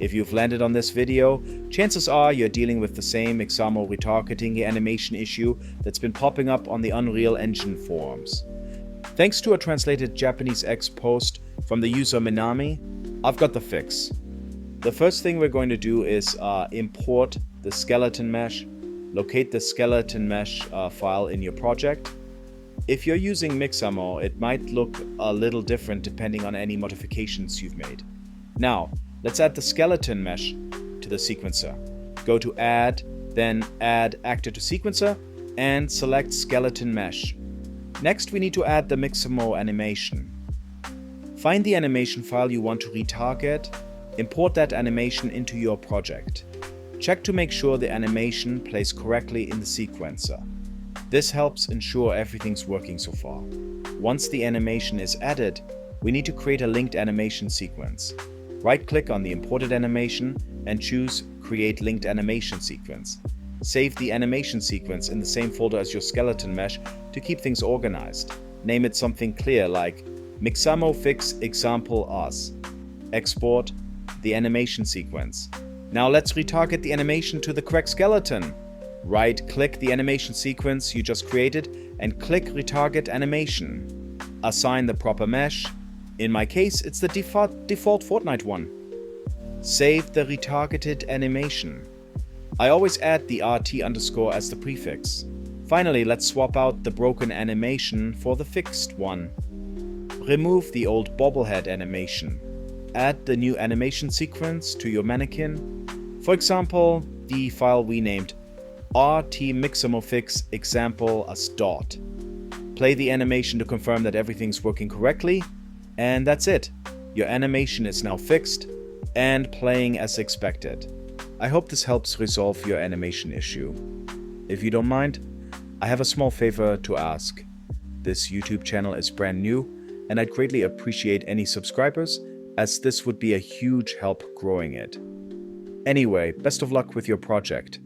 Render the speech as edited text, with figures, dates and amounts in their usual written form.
If you've landed on this video, chances are you're dealing with the same Mixamo retargeting animation issue that's been popping up on the Unreal Engine forums. Thanks to a translated Japanese X post from the user Minami, I've got the fix. The first thing we're going to do is import the skeleton mesh, locate the skeleton mesh file in your project. If you're using Mixamo, it might look a little different depending on any modifications you've made. Now, let's add the skeleton mesh to the sequencer. Go to Add, then Add Actor to Sequencer, and select Skeleton Mesh. Next, we need to add the Mixamo animation. Find the animation file you want to retarget, import that animation into your project. Check to make sure the animation plays correctly in the sequencer. This helps ensure everything's working so far. Once the animation is added, we need to create a linked animation sequence. Right-click on the imported animation and choose Create Linked Animation Sequence. Save the animation sequence in the same folder as your skeleton mesh to keep things organized. Name it something clear like Mixamo Fix Example As. Export the animation sequence. Now let's retarget the animation to the correct skeleton. Right-click the animation sequence you just created and click Retarget Animation. Assign the proper mesh. In my case, it's the default Fortnite one. Save the retargeted animation. I always add the RT underscore as the prefix. Finally, let's swap out the broken animation for the fixed one. Remove the old bobblehead animation. Add the new animation sequence to your mannequin. For example, the file we named RT Mixamo Fix Example as dot. Play the animation to confirm that everything's working correctly, and that's it. Your animation is now fixed and playing as expected. I hope this helps resolve your animation issue. If you don't mind, I have a small favor to ask. This YouTube channel is brand new, and I'd greatly appreciate any subscribers, as this would be a huge help growing it. Anyway, best of luck with your project.